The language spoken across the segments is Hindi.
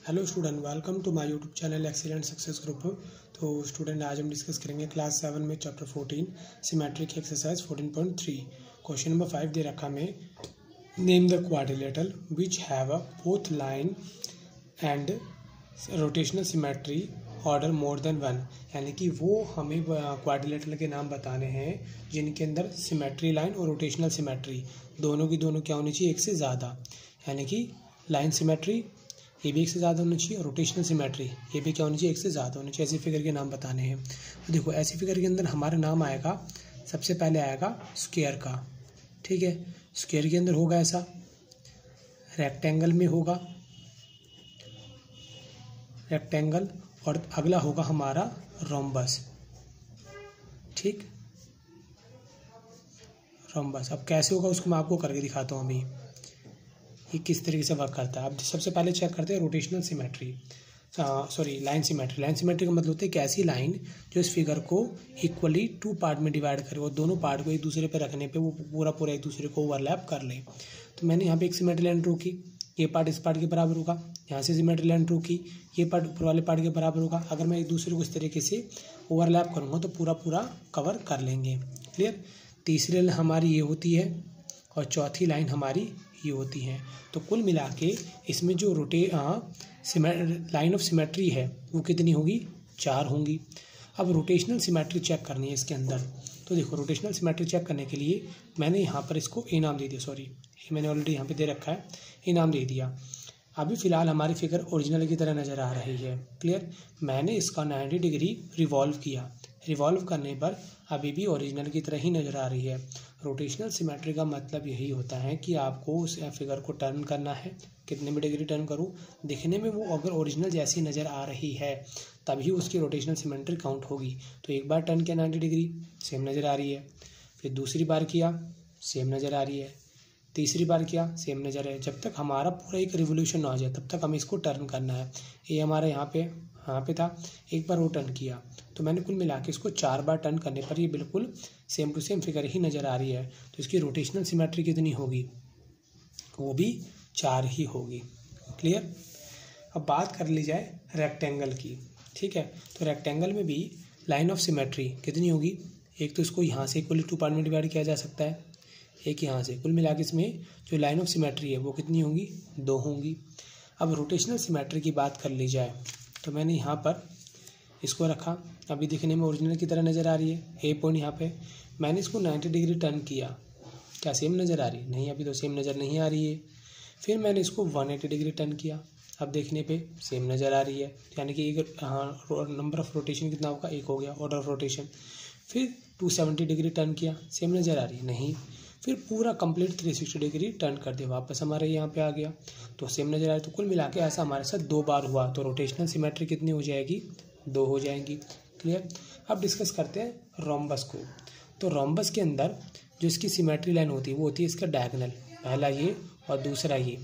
Hello student, welcome to my YouTube channel excellent success group. तो स्टूडेंट, आज हम डिस्कस करेंगे क्लास 7 में chapter 14 symmetric exercise 14.3। Question number 5 दे रखा में, name the quadrilateral which have a both line and rotational symmetry order more than one. यानी कि वो हमें क्वाड्रिलेटरल के नाम बताने हैं जिनके अंदर सिमेट्री लाइन और रोटेशनल सिमेट्री दोनों की दोनों क्या होनी चाहिए, एक से ज़्यादा। यानी कि लाइन सिमेट्री ये भी एक से ज़्यादा होनी चाहिए और रोटेशनल सिमेट्री ये भी क्या होनी चाहिए, एक से ज़्यादा होनी चाहिए। ऐसी फिगर के नाम बताने हैं। तो देखो, ऐसी फिगर के अंदर हमारा नाम आएगा, सबसे पहले आएगा स्क्वायर का। ठीक है, स्क्वायर के अंदर होगा ऐसा, रेक्टेंगल में होगा रेक्टेंगल, और अगला होगा हमारा रोम्बस। ठीक, रोम्बस। अब कैसे होगा उसको मैं आपको करके दिखाता हूँ अभी, ये किस तरीके से वर्क करता है। अब सबसे पहले चेक करते हैं rotational symmetry, line symmetry. Line symmetry का मतलब होता है कि ऐसी लाइन जो इस फिगर को इक्वली टू पार्ट में डिवाइड करे और दोनों पार्ट को एक दूसरे पे रखने पे वो पूरा एक दूसरे को ओवरलैप कर ले। तो मैंने यहाँ पे एक सिमेट्री लाइन ड्रॉ की, ये पार्ट इस पार्ट के बराबर होगा। यहाँ से सिमेट्री लाइन ड्रॉ की, ये पार्ट ऊपर वाले पार्ट के बराबर होगा। अगर मैं एक दूसरे को इस तरीके से ओवरलैप करूँगा तो पूरा कवर कर लेंगे। क्लियर। तीसरी लाइन हमारी ये होती है और चौथी लाइन हमारी ये होती है। तो कुल मिला के इसमें जो लाइन ऑफ सिमेट्री है वो कितनी होगी, 4 होंगी। अब रोटेशनल सिमेट्री चेक करनी है इसके अंदर। तो देखो, रोटेशनल सिमेट्री चेक करने के लिए मैंने यहाँ पर इसको ए नाम दे दिया, ये मैंने ऑलरेडी यहाँ पे दे रखा है, ए नाम दे दिया। अभी फ़िलहाल हमारी फिगर ओरिजिनल की तरह नज़र आ रही है। क्लियर। मैंने इसका 90 डिग्री रिवॉल्व किया, रिवॉल्व करने पर अभी भी ओरिजिनल की तरह ही नज़र आ रही है। रोटेशनल सिमेट्री का मतलब यही होता है कि आपको उस फिगर को टर्न करना है। कितने में डिग्री टर्न करूँ, दिखने में वो अगर ओरिजिनल जैसी नज़र आ रही है तभी उसकी रोटेशनल सिमेट्री काउंट होगी। तो एक बार टर्न किया 90 डिग्री, सेम नज़र आ रही है। फिर दूसरी बार किया, सेम नज़र आ रही है। तीसरी बार किया, सेम नज़र है। जब तक हमारा पूरा एक रिवोल्यूशन ना आ जाए तब तक हमें इसको टर्न करना है। ये हमारा यहाँ पे था, एक बार वो टर्न किया तो मैंने कुल मिला के इसको 4 बार टर्न करने पर ये बिल्कुल सेम टू सेम फिगर ही नज़र आ रही है। तो इसकी रोटेशनल सिमेट्री कितनी होगी, वो भी 4 ही होगी। क्लियर। अब बात कर ली जाए रेक्टेंगल की। ठीक है, तो रेक्टेंगल में भी लाइन ऑफ सिमेट्री कितनी होगी, एक तो इसको यहाँ से इक्वली 2 पार्ट में डिवाइड किया जा सकता है, एक यहाँ से। कुल मिला के इसमें जो लाइन ऑफ सिमेट्री है वो कितनी होंगी, 2 होंगी। अब रोटेशनल सिमेट्री की बात कर ली जाए तो मैंने यहाँ पर इसको रखा, अभी दिखने में ओरिजिनल की तरह नज़र आ रही है। ए पॉइंट यहाँ पे मैंने इसको 90 डिग्री टर्न किया, क्या सेम नज़र आ रही है, नहीं, अभी तो सेम नज़र नहीं आ रही है। फिर मैंने इसको 180 डिग्री टर्न किया, अब देखने पे सेम नज़र आ रही है। यानी कि एक नंबर ऑफ रोटेशन कितना होगा, 1 हो गया, ऑर्डर ऑफ रोटेशन। फिर 270 डिग्री टर्न किया, सेम नज़र आ रही है, नहीं। फिर पूरा कंप्लीट 360 डिग्री टर्न कर दिया, वापस हमारे यहाँ पे आ गया तो सेम नज़र आ रहा है। तो कुल मिला के ऐसा हमारे साथ 2 बार हुआ। तो रोटेशनल सिमेट्री कितनी हो जाएगी, 2 हो जाएंगी। क्लियर। अब डिस्कस करते हैं रोम्बस को। तो रोम्बस के अंदर जो इसकी सिमेट्री लाइन होती है वो होती है इसका डायगोनल, पहला ये और दूसरा ये।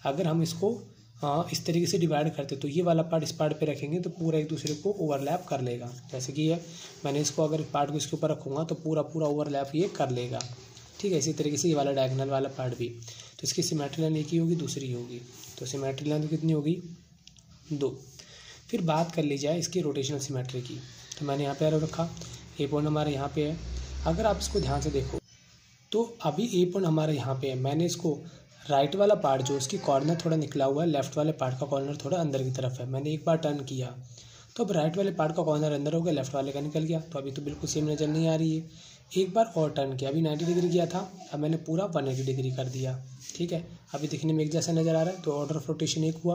अगर हम इसको इस तरीके से डिवाइड करते तो ये वाला पार्ट इस पार्ट पे रखेंगे तो पूरा एक दूसरे को ओवरलैप कर लेगा। जैसे कि ये मैंने इसको अगर पार्ट को इसके ऊपर रखूँगा तो पूरा ओवरलैप ये कर लेगा। ठीक है, इसी तरीके से ये वाला डायगोनल वाला पार्ट भी। तो इसकी सिमेट्री लाइन एक ही होगी, दूसरी होगी। तो सिमेट्री लाइन कितनी होगी, 2। फिर बात कर ली जाए इसकी रोटेशनल सिमेट्री की। तो मैंने यहाँ पे एरो रखा, ए पॉइंट हमारे यहाँ पे है। अगर आप इसको ध्यान से देखो तो अभी ए पॉइंट हमारे यहाँ पे है, मैंने इसको राइट वाला पार्ट जो उसकी कॉर्नर थोड़ा निकला हुआ है, लेफ्ट वाले पार्ट का कॉर्नर थोड़ा अंदर की तरफ है। मैंने एक बार टर्न किया तो अब राइट वाले पार्ट का कॉर्नर अंदर हो गया, लेफ्ट वाले का निकल गया। तो अभी तो बिल्कुल सेम नज़र नहीं आ रही है। एक बार और टर्न किया, अभी 90 डिग्री किया था, अब मैंने पूरा 180 डिग्री कर दिया। ठीक है, अभी दिखने में एक जैसा नज़र आ रहा है, तो ऑर्डर ऑफ रोटेशन 1 हुआ।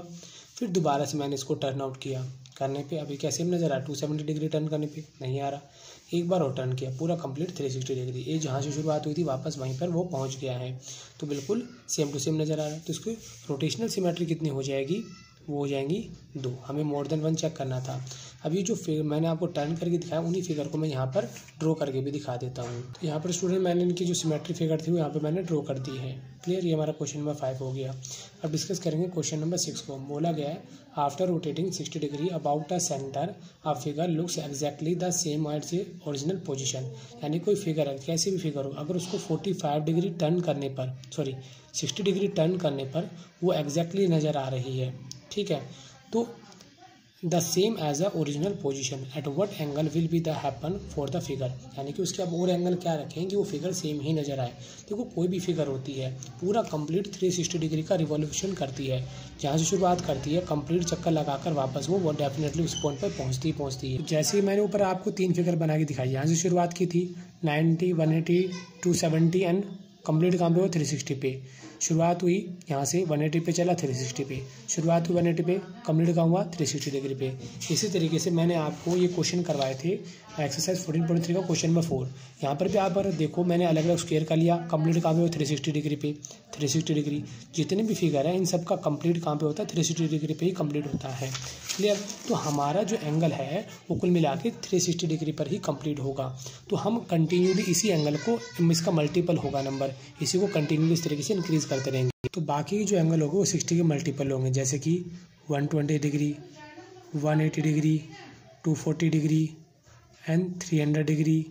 फिर दोबारा से मैंने इसको टर्न आउट किया, करने पे अभी क्या सेम नज़र आ रहा है, 270 डिग्री टर्न करने पे नहीं आ रहा। एक बार और टर्न किया, पूरा कंप्लीट 360 डिग्री। ये जहाँ से शुरुआत हुई थी वापस वहीं पर वो पहुँच गया है, तो बिल्कुल सेम टू सेम नज़र आ रहा है। तो इसको रोटेशनल सिमेट्री कितनी हो जाएगी, वो हो जाएंगी 2। हमें मोर देन 1 चेक करना था। अभी जो फिगर मैंने आपको टर्न करके दिखाया उन्हीं फिगर को मैं यहाँ पर ड्रॉ करके भी दिखा देता हूँ। तो यहाँ पर स्टूडेंट मैंने इनकी जो सिमेट्री फिगर थी वो यहाँ पे मैंने ड्रॉ कर दी है। क्लियर। ये हमारा क्वेश्चन नंबर 5 हो गया। अब डिस्कस करेंगे क्वेश्चन नंबर 6 को। बोला गया है, after rotating 60 degree about a centre a figure looks exactly the same at the original position. यानी कोई फिगर है, कैसी भी फिगर हो, अगर उसको 45 डिग्री टर्न करने पर 60 डिग्री टर्न करने पर वो एग्जैक्टली नज़र आ रही है। ठीक है, तो the same as a original position at what angle will be the happen for the figure, यानी कि उसके अब और एंगल क्या रखें कि वो फिगर सेम ही नज़र आए। देखो कोई भी फिगर होती है पूरा कंप्लीट 360 डिग्री का रिवॉल्यूशन करती है, जहाँ से शुरुआत करती है कंप्लीट चक्कर लगाकर वापस वो डेफिनेटली उस पॉइंट पर पहुँचती है। जैसे मैंने ऊपर आपको 3 फिगर बना के दिखाई, यहाँ से शुरुआत की थी 90, 180, 270 एंड कंप्लीट कहाँ पे हो 360 पे शुरुआत हुई, यहाँ से 180 पे चला 360 पे शुरुआत हुई 180 पे, कंप्लीट कहाँ हुआ 360 डिग्री पे। इसी तरीके से मैंने आपको ये क्वेश्चन करवाए थे एक्सरसाइज 14.3 का क्वेश्चन नंबर 4। यहाँ पर भी आप अगर देखो मैंने अलग अलग स्क्वायर कर लिया, कंप्लीट कहाँ पे हो 360 डिग्री पे, 360 डिग्री। जितने भी फिगर है इन सब का कंप्लीट कहाँ पे होता है 360 डिग्री पे ही कंप्लीट होता है। क्लियर। तो हमारा जो एंगल है वो कुल मिला के 360 डिग्री पर ही कंप्लीट होगा। तो हम कंटिन्यूली इसी एंगल को, इसका मल्टीपल होगा नंबर, इसी को कंटिन्यूली इस तरीके से इंक्रीज करते रहेंगे। तो बाकी के जो एंगल होंगे वो 60 के मल्टीपल होंगे, जैसे कि 120 degree, 180 degree, 240 degree and 300 degree,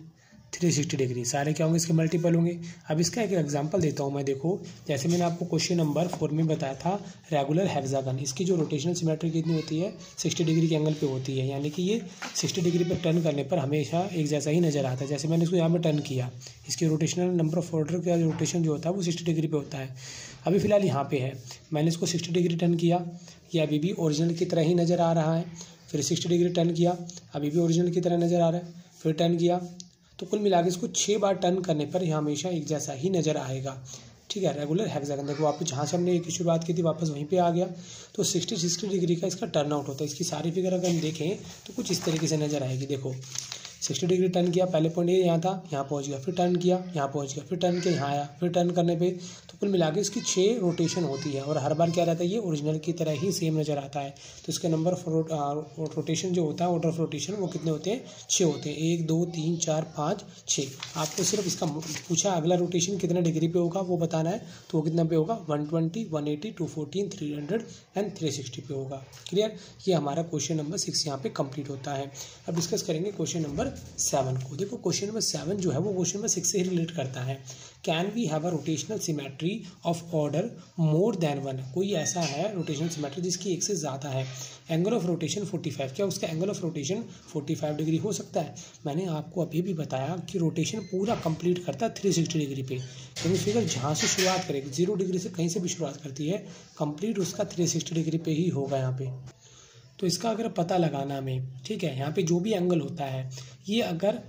360 degree, सारे क्या होंगे इसके मल्टीपल होंगे। अब इसका एक एग्जांपल देता हूँ मैं। देखो जैसे मैंने आपको क्वेश्चन नंबर 4 में बताया था रेगुलर हेक्सागन, इसकी जो रोटेशनल सिमेट्री कितनी होती है 60 डिग्री के एंगल पे होती है, यानी कि ये 60 डिग्री पर टर्न करने पर हमेशा एक जैसा ही नज़र आता है। जैसे मैंने इसको यहाँ पर टर्न किया, इसकी रोटेशनल नंबर ऑफ ऑर्डर का रोटेशन जो होता है वो 60 डिग्री पे होता है। अभी फिलहाल यहाँ पे है, मैंने इसको 60 डिग्री टर्न किया, ये अभी भी ओरिजिनल की तरह ही नज़र आ रहा है। फिर 60 डिग्री टर्न किया, अभी भी ओरिजिनल की तरह नज़र आ रहा है। फिर टर्न किया, तो कुल मिला के इसको 6 बार टर्न करने पर यह हमेशा एक जैसा ही नज़र आएगा। ठीक है, रेगुलर हेक्सागन। देखो वापस जहाँ से हमने एक शुरुआत की थी वापस वहीं पे आ गया। तो 60 डिग्री का इसका टर्न आउट होता है। इसकी सारी फिगर अगर हम देखें तो कुछ इस तरीके से नज़र आएगी। देखो 60 डिग्री टर्न किया, पहले पॉइंट ये यहाँ था, यहाँ पहुँच गया, फिर टर्न किया, यहाँ पहुँच गया, फिर टर्न किया, यहाँ आया, फिर टर्न करने पे तो कुल मिला के इसकी 6 रोटेशन होती है और हर बार क्या रहता है ये ओरिजिनल की तरह ही सेम नज़र आता है। तो इसके नंबर ऑफ रोटेशन जो होता है, ऑर्डर ऑफ रोटेशन, वो कितने होते हैं 6 होते हैं। 1 2 3 4 5 6। आपको सिर्फ इसका पूछा अगला रोटेशन कितने डिग्री पे होगा वो बताना है, तो वो कितना पे होगा 120, 180, 214, 300 एंड 360 पे होगा। क्लियर। ये हमारा क्वेश्चन नंबर 6 यहाँ पे कंप्लीट होता है। अब डिस्कस करेंगे क्वेश्चन नंबर 7 को। देखो क्वेश्चन नंबर 7 जो है वो क्वेश्चन नंबर 6 से ही रिलेट करता है। Can we have a rotational symmetry of order more than 1। कोई ऐसा है रोटेशनल सिमेट्री जिसकी एक से ज़्यादा है। एंगल ऑफ रोटेशन 45, क्या उसका एंगल ऑफ रोटेशन 45 डिग्री हो सकता है। मैंने आपको अभी भी बताया कि रोटेशन पूरा कंप्लीट करता है 360 डिग्री पे, क्योंकि फिगर जहाँ से शुरुआत करेगी 0 डिग्री से कहीं से भी शुरुआत करती है, कंप्लीट उसका 360 डिग्री पे ही होगा यहाँ पे। तो इसका अगर पता लगाना हमें, ठीक है, यहाँ पे जो भी एंगल होता है ये अगर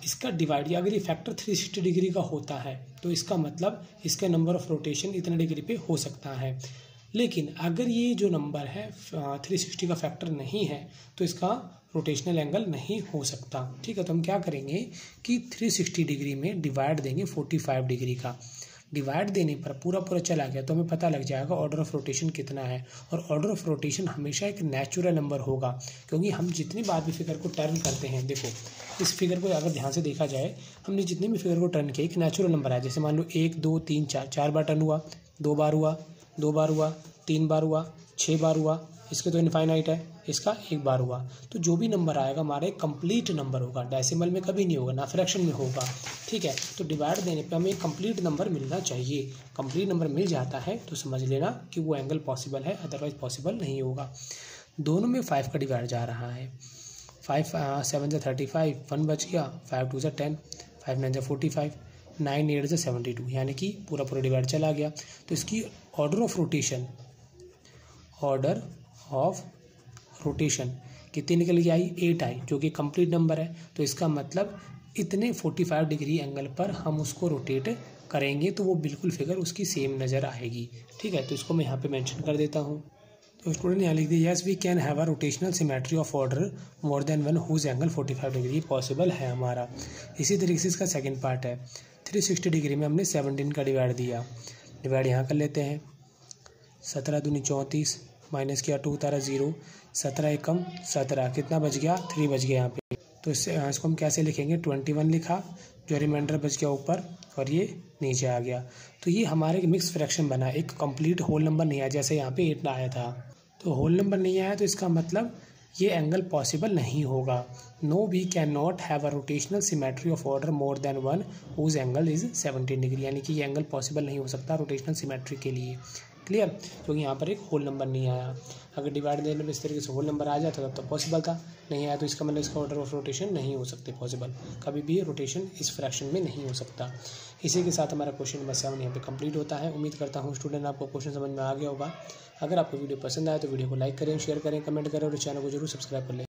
इसका डिवाइड या अगर ये फैक्टर 360 डिग्री का होता है तो इसका मतलब इसका नंबर ऑफ रोटेशन इतने डिग्री पे हो सकता है। लेकिन अगर ये जो नंबर है 360 का फैक्टर नहीं है तो इसका रोटेशनल एंगल नहीं हो सकता। ठीक है, तो हम क्या करेंगे कि 360 डिग्री में डिवाइड देंगे 45 डिग्री का। डिवाइड देने पर पूरा चला गया तो हमें पता लग जाएगा ऑर्डर ऑफ रोटेशन कितना है। और ऑर्डर ऑफ रोटेशन हमेशा एक नेचुरल नंबर होगा, क्योंकि हम जितनी बार भी फिगर को टर्न करते हैं, देखो इस फिगर को अगर ध्यान से देखा जाए, हमने जितनी भी फिगर को टर्न किया एक नेचुरल नंबर है। जैसे मान लो 1 2 3 4, 4 बार टर्न हुआ, 2 बार हुआ, 2 बार हुआ, 3 बार हुआ, 6 बार हुआ, इसके तो इनफाइनाइट है, इसका 1 बार हुआ। तो जो भी नंबर आएगा हमारा एक कंप्लीट नंबर होगा, डेसिमल में कभी नहीं होगा, ना फ्रैक्शन में होगा। ठीक है, तो डिवाइड देने पे हमें एक कंप्लीट नंबर मिलना चाहिए। कंप्लीट नंबर मिल जाता है तो समझ लेना कि वो एंगल पॉसिबल है, अदरवाइज पॉसिबल नहीं होगा। दोनों में 5 का डिवाइड जा रहा है। 5 7 से 35, 1 बच गया, 5 2 से 10, 5 9 से 45, 9 8 से 72, यानी कि पूरा डिवाइड चला गया। तो इसकी ऑर्डर ऑफ रोटेशन कितनी निकल के आई 8 आई, जो कि कंप्लीट नंबर है। तो इसका मतलब इतने 45 डिग्री एंगल पर हम उसको रोटेट करेंगे तो वो बिल्कुल फिगर उसकी सेम नज़र आएगी। ठीक है, तो इसको मैं यहाँ पे मेंशन कर देता हूँ। तो स्टूडेंट यहाँ लिख दिया, yes we can have a rotational symmetry of order more than 1 whose angle 45 degree possible है हमारा। इसी तरीके से इसका सेकेंड पार्ट है। 360 डिग्री में हमने 17 का डिवाइड दिया। डिवाइड यहाँ कर लेते हैं। 17 दूनी 34, माइनस किया 2 तारा 0, 17 एकम 17, कितना बच गया 3 बच गया यहाँ पे। तो इसको हम कैसे लिखेंगे 21 लिखा, जो रिमाइंडर बच गया ऊपर और ये नीचे आ गया। तो ये हमारे मिक्स फ्रैक्शन बना, एक कंप्लीट होल नंबर नहीं आया। जैसे यहाँ पे 8 आया था तो होल नंबर नहीं आया, तो इसका मतलब ये एंगल पॉसिबल नहीं होगा। No we can not have a rotational symmetry of order more than 1 whose angle is 17 degree, यानी कि ये एंगल पॉसिबल नहीं हो सकता रोटेशनल सिमेट्री के लिए। क्लियर, क्योंकि यहाँ पर एक होल नंबर नहीं आया। अगर डिवाइड देने में इस तरीके से होल नंबर आ जाता तब तो पॉसिबल था, नहीं आया तो इसका मतलब इसका ऑर्डर ऑफ रोटेशन नहीं हो सकते पॉसिबल, कभी भी रोटेशन इस फ्रैक्शन में नहीं हो सकता। इसी के साथ हमारा क्वेश्चन नंबर 7 यहाँ पे कंप्लीट होता है। उम्मीद करता हूँ स्टूडेंट आपको क्वेश्चन समझ में आ गया होगा। अगर आपको वीडियो पसंद आए तो वीडियो को लाइक करें, शेयर करें, कमेंट करें और चैनल को जरूर सब्सक्राइब कर लें।